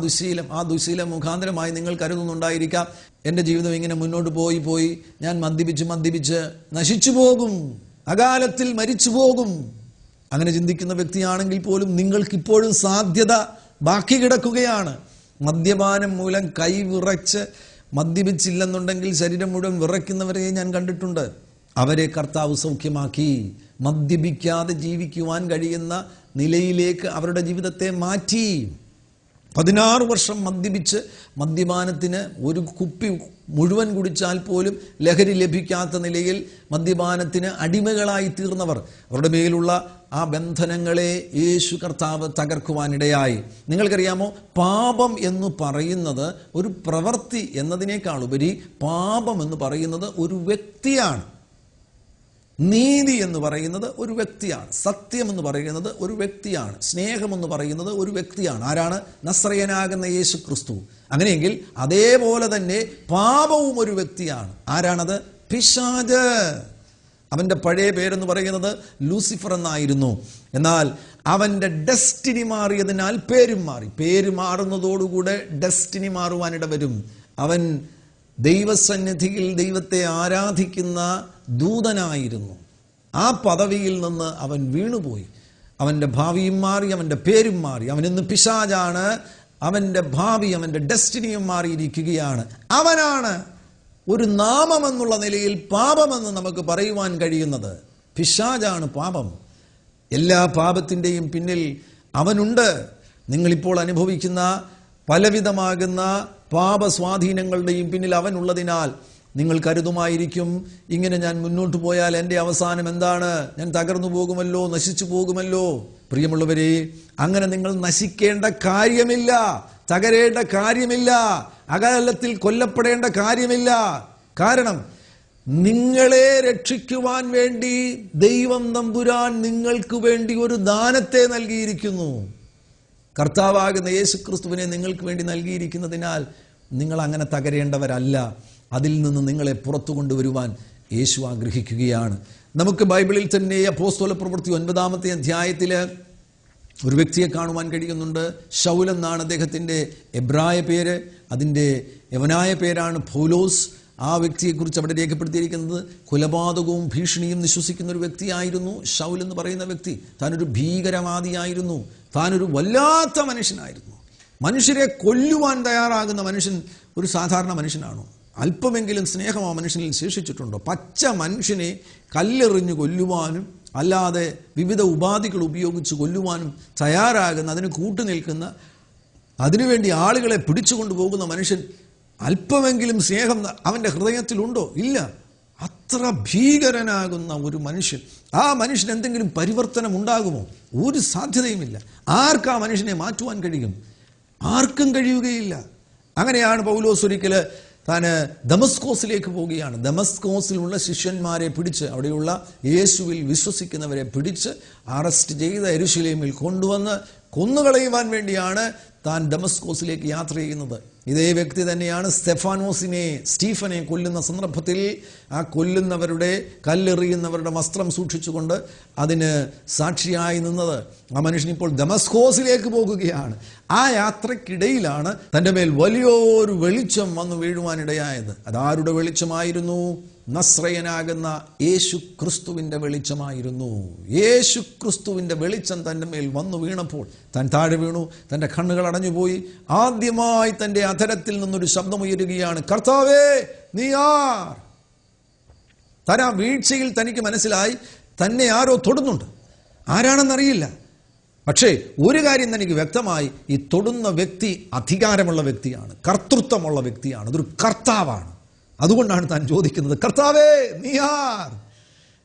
ദുശീലം മുഖാന്തരമായി നിങ്ങൾ കരുതുന്നുണ്ടായിരിക്കാം, എൻ്റെ ജീവിതം ഇങ്ങനെ മുന്നോട്ട് പോയി ഞാൻ മദ്യപിച്ച് നശിച്ചു പോകും, അകാലത്തിൽ മരിച്ചു പോകും. അങ്ങനെ ചിന്തിക്കുന്ന വ്യക്തിയാണെങ്കിൽ പോലും നിങ്ങൾക്കിപ്പോഴും സാധ്യത ബാക്കി കിടക്കുകയാണ്. മദ്യപാനം മൂലം കൈ വിറച്ച് മദ്യപിച്ചില്ലെന്നുണ്ടെങ്കിൽ ശരീരം മുഴുവൻ വിറയ്ക്കുന്നവരെ ഞാൻ കണ്ടിട്ടുണ്ട്. അവരെ കർത്താവ് സൗഖ്യമാക്കി മദ്യപിക്കാതെ ജീവിക്കുവാൻ കഴിയുന്ന നിലയിലേക്ക് അവരുടെ ജീവിതത്തെ മാറ്റി. 16 വർഷം മദ്യപിച്ച് മദ്യപാനത്തിന് ഒരു കുപ്പി മുഴുവൻ കുടിച്ചാൽ പോലും ലഹരി ലഭിക്കാത്ത നിലയിൽ മദ്യപാനത്തിന് അടിമകളായി തീർന്നവർ, അവരുടെ മേലുള്ള ആ ബന്ധനങ്ങളെ യേശു കർത്താവ് തകർക്കുവാനിടയായി. നിങ്ങൾക്കറിയാമോ, പാപം എന്ന് പറയുന്നത് ഒരു പ്രവൃത്തി എന്നതിനേക്കാൾ ഉപരി പാപം എന്ന് പറയുന്നത് ഒരു വ്യക്തിയാണ്. നീതി എന്ന് പറയുന്നത് ഒരു വ്യക്തിയാണ്. സത്യം എന്ന് പറയുന്നത് ഒരു വ്യക്തിയാണ്. സ്നേഹം എന്ന് പറയുന്നത് ഒരു വ്യക്തിയാണ്. ആരാണ്? നസ്രയനാകുന്ന യേശു ക്രിസ്തു. അങ്ങനെയെങ്കിൽ അതേപോലെ തന്നെ പാപവും ഒരു വ്യക്തിയാണ്. ആരാണത്? പിശാച്. അവൻ്റെ പഴയ പേരെന്ന് പറയുന്നത് ലൂസിഫർ എന്നായിരുന്നു. എന്നാൽ അവൻ്റെ ഡെസ്റ്റിനി മാറിയതിനാൽ പേരും മാറി. പേര് മാറുന്നതോടുകൂടെ ഡെസ്റ്റിനി മാറുവാനിട വരും. അവൻ ദൈവസന്നിധിയിൽ ദൈവത്തെ ആരാധിക്കുന്ന ദൂതനായിരുന്നു. ആ പദവിയിൽ നിന്ന് അവൻ വീണുപോയി. അവൻ്റെ ഭാവിയും മാറി, അവൻ്റെ പേരും മാറി. അവനിന്ന് പിശാചാണ്. അവൻ്റെ ഭാവി, അവൻ്റെ ഡെസ്റ്റിനിയും മാറിയിരിക്കുകയാണ്. അവനാണ് ഒരു നാമമെന്നുള്ള നിലയിൽ പാപമെന്ന് നമുക്ക് പറയുവാൻ കഴിയുന്നത്. പിശാചാണ് പാപം. എല്ലാ പാപത്തിൻ്റെയും പിന്നിൽ അവനുണ്ട്. നിങ്ങളിപ്പോൾ അനുഭവിക്കുന്ന പലവിധമാകുന്ന പാപസ്വാധീനങ്ങളുടെയും പിന്നിൽ അവനുള്ളതിനാൽ നിങ്ങൾ കരുതുമായിരിക്കും, ഇങ്ങനെ ഞാൻ മുന്നോട്ട് പോയാൽ എൻ്റെ അവസാനം എന്താണ്? ഞാൻ തകർന്നു പോകുമല്ലോ, നശിച്ചു പോകുമല്ലോ. പ്രിയമുള്ളവരെ, അങ്ങനെ നിങ്ങൾ നശിക്കേണ്ട കാര്യമില്ല, തകരേണ്ട കാര്യമില്ല, അകാലത്തിൽ കൊല്ലപ്പെടേണ്ട കാര്യമില്ല. കാരണം നിങ്ങളെ രക്ഷിക്കുവാൻ വേണ്ടി ദൈവം തമ്പുരാൻ നിങ്ങൾക്ക് വേണ്ടി ഒരു ദാനത്തെ നൽകിയിരിക്കുന്നു. കർത്താവാകുന്ന യേശു ക്രിസ്തുവിനെ നിങ്ങൾക്ക് വേണ്ടി നൽകിയിരിക്കുന്നതിനാൽ നിങ്ങൾ അങ്ങനെ തകരേണ്ടവരല്ല. അതിൽ നിന്ന് നിങ്ങളെ പുറത്തു കൊണ്ടുവരുവാൻ യേശു ആഗ്രഹിക്കുകയാണ്. നമുക്ക് ബൈബിളിൽ തന്നെ അപ്പോസ്തല പ്രവൃത്തി 9-ാമത്തെ അധ്യായത്തിൽ ഒരു വ്യക്തിയെ കാണുവാൻ കഴിയുന്നുണ്ട്. ശൗൽ എന്നാണ് അദ്ദേഹത്തിൻ്റെ എബ്രായ പേര്. അതിൻ്റെ യവനായ പേരാണ് പൗലോസ്. ആ വ്യക്തിയെക്കുറിച്ച് അവിടെ രേഖപ്പെടുത്തിയിരിക്കുന്നത് കൊലപാതകവും ഭീഷണിയും വിശ്വസിക്കുന്ന ഒരു വ്യക്തിയായിരുന്നു ശൗൽ എന്ന് പറയുന്ന വ്യക്തി. താനൊരു ഭീകരവാദിയായിരുന്നു. താനൊരു വല്ലാത്ത മനുഷ്യനായിരുന്നു. മനുഷ്യരെ കൊല്ലുവാൻ തയ്യാറാകുന്ന മനുഷ്യൻ ഒരു സാധാരണ മനുഷ്യനാണോ? അല്പമെങ്കിലും സ്നേഹം ആ മനുഷ്യനിൽ ശേഷിച്ചിട്ടുണ്ടോ? പച്ച മനുഷ്യനെ കല്ലെറിഞ്ഞ് കൊല്ലുവാനും അല്ലാതെ വിവിധ ഉപാധികൾ ഉപയോഗിച്ച് കൊല്ലുവാനും തയ്യാറാകുന്ന, അതിന് കൂട്ടുനിൽക്കുന്ന, അതിനുവേണ്ടി ആളുകളെ പിടിച്ചുകൊണ്ടുപോകുന്ന മനുഷ്യൻ അല്പമെങ്കിലും സ്നേഹം അവൻ്റെ ഹൃദയത്തിലുണ്ടോ? ഇല്ല. അത്ര ഭീകരനാകുന്ന ഒരു മനുഷ്യൻ. ആ മനുഷ്യന് എന്തെങ്കിലും പരിവർത്തനം ഉണ്ടാകുമോ? ഒരു സാധ്യതയുമില്ല. ആർക്ക് ആ മനുഷ്യനെ മാറ്റുവാൻ കഴിയും? ആർക്കും കഴിയുകയില്ല. അങ്ങനെയാണ് പൗലോസ് ഒരിക്കൽ താൻ ദമസ്കോസിലേക്ക് പോവുകയാണ്. ദമസ്കോസിലുള്ള ശിഷ്യന്മാരെ പിടിച്ച്, അവിടെയുള്ള യേശുവിൽ വിശ്വസിക്കുന്നവരെ പിടിച്ച് അറസ്റ്റ് ചെയ്ത് യെരുശലേമിൽ കൊണ്ടുവന്ന് കൊന്നുകളയുവാൻ വേണ്ടിയാണ് താൻ ദമസ്കോസിലേക്ക് യാത്ര ചെയ്യുന്നത്. ഇതേ വ്യക്തി തന്നെയാണ് സ്റ്റീഫനെ കൊല്ലുന്ന സന്ദർഭത്തിൽ ആ കൊല്ലുന്നവരുടെ, കല്ലെറിയുന്നവരുടെ വസ്ത്രം സൂക്ഷിച്ചുകൊണ്ട് അതിന് സാക്ഷിയായി നിന്നത്. ആ മനുഷ്യൻ ഇപ്പോൾ ദമസ്കോസിലേക്ക് പോകുകയാണ്. ആ യാത്രക്കിടയിലാണ് തൻ്റെ മേൽ വലിയൊരു വെളിച്ചം വന്നു വീഴുവാനിടയായത്. അതാരുടെ വെളിച്ചമായിരുന്നു? നസ്രയനാകുന്ന യേശു ക്രിസ്തുവിൻ്റെ വെളിച്ചമായിരുന്നു. യേശു ക്രിസ്തുവിൻ്റെ വെളിച്ചം തൻ്റെ മേൽ വന്നു വീണപ്പോൾ താൻ താഴെ വീണു. തൻ്റെ കണ്ണുകൾ അടഞ്ഞുപോയി. ആദ്യമായി തൻ്റെ അധരത്തിൽ നിന്നൊരു ശബ്ദമുയരുകയാണ്, കർത്താവേ നീ ആർ. താൻ ആ വീഴ്ചയിൽ തനിക്ക് മനസ്സിലായി, തന്നെ ആരോ തൊടുന്നുണ്ട്. ആരാണെന്നറിയില്ല. പക്ഷേ ഒരു കാര്യം തനിക്ക് വ്യക്തമായി, ഈ തൊടുന്ന വ്യക്തി അധികാരമുള്ള വ്യക്തിയാണ്, കർത്തൃത്വമുള്ള വ്യക്തിയാണ്, അതൊരു കർത്താവാണ്. അതുകൊണ്ടാണ് താൻ ചോദിക്കുന്നത്, കർത്താവേ നീ ആർ.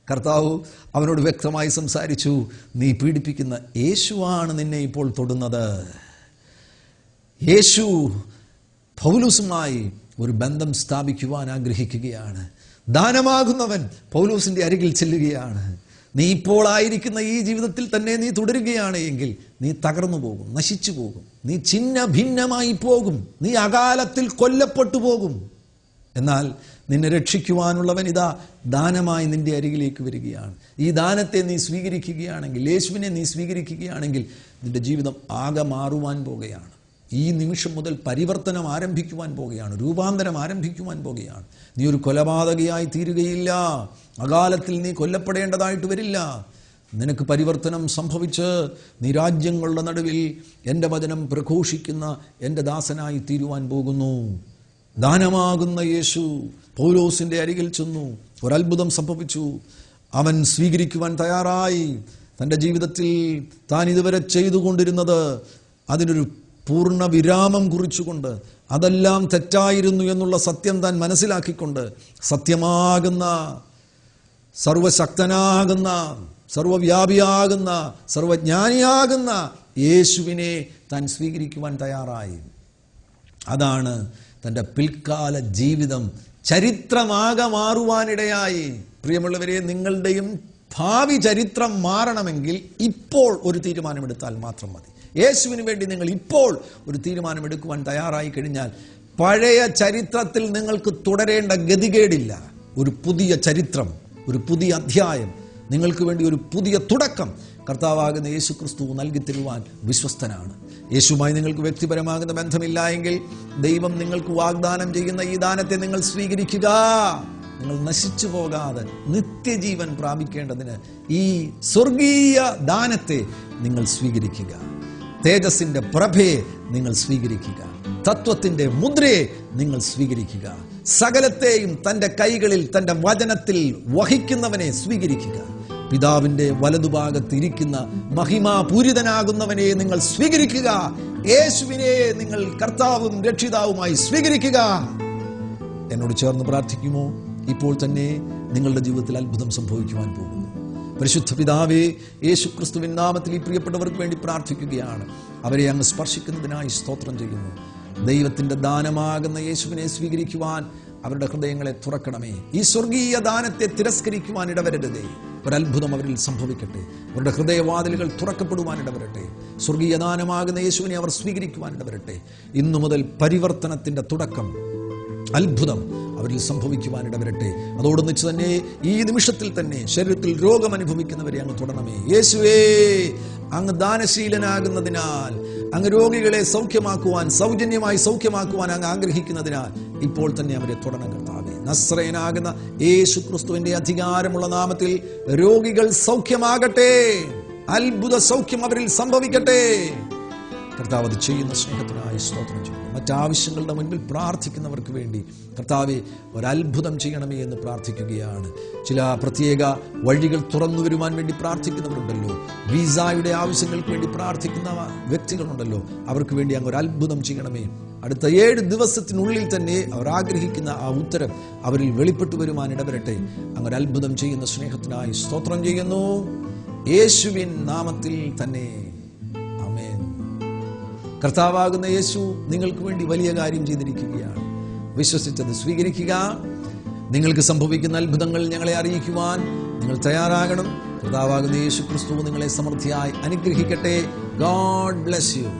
കർത്താവ് അവനോട് വ്യക്തമായി സംസാരിച്ചു, നീ പീഡിപ്പിക്കുന്ന യേശുവാണ് നിന്നെ ഇപ്പോൾ തൊടുന്നത്. യേശു പൗലോസുമായി ഒരു ബന്ധം സ്ഥാപിക്കുവാൻ ആഗ്രഹിക്കുകയാണ്. ദാനമാകുന്നവൻ പൗലോസിൻ്റെ അരികിൽ ചെല്ലുകയാണ്. നീ ഇപ്പോൾ ആയിരിക്കുന്ന ഈ ജീവിതത്തിൽ തന്നെ നീ തുടരുകയാണ് എങ്കിൽ നീ തകർന്നു പോകും, നശിച്ചു പോകും, നീ ഛിന്ന ഭിന്നമായി പോകും, നീ അകാലത്തിൽ കൊല്ലപ്പെട്ടു പോകും. എന്നാൽ നിന്നെ രക്ഷിക്കുവാനുള്ളവൻ ഇതാ ദാനമായി നിന്റെ അരികിലേക്ക് വരികയാണ്. ഈ ദാനത്തെ നീ സ്വീകരിക്കുകയാണെങ്കിൽ, യേശുവിനെ നീ സ്വീകരിക്കുകയാണെങ്കിൽ നിന്റെ ജീവിതം ആകെ മാറുവാൻ പോകുകയാണ്. ഈ നിമിഷം മുതൽ പരിവർത്തനം ആരംഭിക്കുവാൻ പോകുകയാണ്, രൂപാന്തരം ആരംഭിക്കുവാൻ പോകുകയാണ്. നീ ഒരു കൊലപാതകയായി തീരുകയില്ല, അകാലത്തിൽ നീ കൊല്ലപ്പെടേണ്ടതായിട്ട് വരില്ല. നിനക്ക് പരിവർത്തനം സംഭവിച്ച് നീ രാജ്യങ്ങളുടെ നടുവിൽ എൻ്റെ വചനം പ്രഘോഷിക്കുന്ന എൻ്റെ ദാസനായി തീരുവാൻ പോകുന്നു. ദാനമാകുന്ന യേശു പൗലോസിൻ്റെ അരികിൽ ചെന്നു. ഒരത്ഭുതം സംഭവിച്ചു. അവൻ സ്വീകരിക്കുവാൻ തയ്യാറായി. തൻ്റെ ജീവിതത്തിൽ താൻ ഇതുവരെ ചെയ്തുകൊണ്ടിരുന്നത് അതിനൊരു പൂർണ്ണ വിരാമം കുറിച്ചുകൊണ്ട്, അതെല്ലാം തെറ്റായിരുന്നു എന്നുള്ള സത്യം താൻ മനസ്സിലാക്കിക്കൊണ്ട്, സത്യമാകുന്ന, സർവശക്തനാകുന്ന, സർവവ്യാപിയാകുന്ന, സർവജ്ഞാനിയാകുന്ന യേശുവിനെ താൻ സ്വീകരിക്കുവാൻ തയ്യാറായി. അതാണ് തൻ്റെ പിൽക്കാല ജീവിതം ചരിത്രമാകെ മാറുവാനിടയായി. പ്രിയമുള്ളവരെ, നിങ്ങളുടെയും ഭാവി ചരിത്രം മാറണമെങ്കിൽ ഇപ്പോൾ ഒരു തീരുമാനമെടുത്താൽ മാത്രം മതി. യേശുവിന് വേണ്ടി നിങ്ങൾ ഇപ്പോൾ ഒരു തീരുമാനമെടുക്കുവാൻ തയ്യാറായി കഴിഞ്ഞാൽ പഴയ ചരിത്രത്തിൽ നിങ്ങൾക്ക് തുടരേണ്ട ഗതികേടില്ല. ഒരു പുതിയ ചരിത്രം, ഒരു പുതിയ അധ്യായം, നിങ്ങൾക്ക് വേണ്ടി ഒരു പുതിയ തുടക്കം കർത്താവാകുന്ന യേശു ക്രിസ്തു നൽകി തരുവാൻ വിശ്വസ്തനാണ്. യേശുവുമായി നിങ്ങൾക്ക് വ്യക്തിപരമാകുന്ന ബന്ധമില്ല എങ്കിൽ ദൈവം നിങ്ങൾക്ക് വാഗ്ദാനം ചെയ്യുന്ന ഈ ദാനത്തെ നിങ്ങൾ സ്വീകരിക്കുക. നിങ്ങൾ നശിച്ചു പോകാതെ നിത്യജീവൻ പ്രാപിക്കേണ്ടതിന് ഈ സ്വർഗീയ ദാനത്തെ നിങ്ങൾ സ്വീകരിക്കുക. തേജസ്സിന്റെ പ്രഭയെ നിങ്ങൾ സ്വീകരിക്കുക. തത്വത്തിന്റെ മുദ്രയെ നിങ്ങൾ സ്വീകരിക്കുക. സകലത്തെയും തൻ്റെ കൈകളിൽ, തൻ്റെ വചനത്തിൽ വഹിക്കുന്നവനെ സ്വീകരിക്കുക. പിതാവിന്റെ വലതുഭാഗത്തിരിക്കുന്ന മഹിമാപൂരിതനാകുന്നവനെ നിങ്ങൾ സ്വീകരിക്കുക. യേശുവിനെ നിങ്ങൾ കർത്താവും രക്ഷിതാവുമായി സ്വീകരിക്കുക. എന്നോട് ചേർന്ന് പ്രാർത്ഥിക്കുമോ? ഇപ്പോൾ തന്നെ നിങ്ങളുടെ ജീവിതത്തിൽ അത്ഭുതം സംഭവിക്കുവാൻ പോകുന്നു. പരിശുദ്ധ പിതാവേ, യേശു ക്രിസ്തുവിൻ നാമത്തിൽ ഈ പ്രിയപ്പെട്ടവർക്ക് വേണ്ടി പ്രാർത്ഥിക്കുകയാണ്. അവരെ അങ്ങ് സ്പർശിക്കുന്നതിനായി സ്തോത്രം ചെയ്യുന്നു. ദൈവത്തിന്റെ ദാനമാകുന്ന യേശുവിനെ സ്വീകരിക്കുവാൻ അവരുടെ ഹൃദയങ്ങളെ തുറക്കണമേ. ഈ സ്വർഗീയ ദാനത്തെ തിരസ്കരിക്കുവാൻ ഇടവരരുതേ. ഒരത്ഭുതം അവരിൽ സംഭവിക്കട്ടെ. അവരുടെ ഹൃദയവാതിലുകൾ തുറക്കപ്പെടുവാൻ ഇടവരട്ടെ. സ്വർഗീയ ദാനമാകുന്ന യേശുവിനെ അവർ സ്വീകരിക്കുവാൻ ഇടവരട്ടെ. ഇന്നു മുതൽ പരിവർത്തനത്തിന്റെ തുടക്കം, അത്ഭുതം അവരിൽ സംഭവിക്കുവാൻ ഇടവരട്ടെ. അതോടൊന്നിച്ച് തന്നെ ഈ നിമിഷത്തിൽ തന്നെ ശരീരത്തിൽ രോഗം അനുഭവിക്കുന്നവരെ അങ്ങ് തൊടണമേ. യേശുവേ, അങ്ങ് ദാനശീലനാകുന്നതിനാൽ, അങ്ങ് രോഗികളെ സൗഖ്യമാക്കുവാൻ, സൗജന്യമായി സൗഖ്യമാക്കുവാൻ അങ്ങ് ആഗ്രഹിക്കുന്നതിനാൽ ഇപ്പോൾ തന്നെ അവരെ തൊടണം കർത്താവേ. നസ്രയനാകുന്ന യേശു ക്രിസ്തുവിന്റെ അധികാരമുള്ള നാമത്തിൽ രോഗികൾ സൗഖ്യമാകട്ടെ. അത്ഭുത സൗഖ്യം അവരിൽ സംഭവിക്കട്ടെ. കർത്താവ് അത് ചെയ്യുന്ന സ്നേഹത്തിനായി സ്തോത്രം ചെയ്യുന്നു. മറ്റാവശ്യങ്ങളുടെ മുൻപിൽ പ്രാർത്ഥിക്കുന്നവർക്ക് വേണ്ടി കർത്താവെ ഒരത്ഭുതം ചെയ്യണമേ എന്ന് പ്രാർത്ഥിക്കുകയാണ്. ചില പ്രത്യേക വഴികൾ തുറന്നു വരുവാൻ വേണ്ടി പ്രാർത്ഥിക്കുന്നവരുണ്ടല്ലോ. വിസയുടെ ആവശ്യങ്ങൾക്ക് വേണ്ടി പ്രാർത്ഥിക്കുന്ന വ്യക്തികളുണ്ടല്ലോ. അവർക്ക് വേണ്ടി അങ്ങ് ഒരു അത്ഭുതം ചെയ്യണമേ. അടുത്ത 7 ദിവസത്തിനുള്ളിൽ തന്നെ അവർ ആഗ്രഹിക്കുന്ന ആ ഉത്തരം അവരിൽ വെളിപ്പെട്ടു വരുവാൻ ഇടവരട്ടെ. അങ്ങ് അത്ഭുതം ചെയ്യുന്ന സ്നേഹത്തിനായി സ്തോത്രം ചെയ്യുന്നു. യേശുവിൻ നാമത്തിൽ തന്നെ ആമേൻ. കർത്താവാകുന്ന യേശു നിങ്ങൾക്ക് വേണ്ടി വലിയ കാര്യം ചെയ്തിരിക്കുകയാണ്. വിശ്വസിച്ചത് സ്വീകരിക്കുക. നിങ്ങൾക്ക് സംഭവിക്കുന്ന അത്ഭുതങ്ങൾ ഞങ്ങളെ അറിയിക്കുവാൻ നിങ്ങൾ തയ്യാറാകണം. കർത്താവാകുന്ന യേശു ക്രിസ്തു നിങ്ങളെ സമൃദ്ധിയായി അനുഗ്രഹിക്കട്ടെ. God bless you.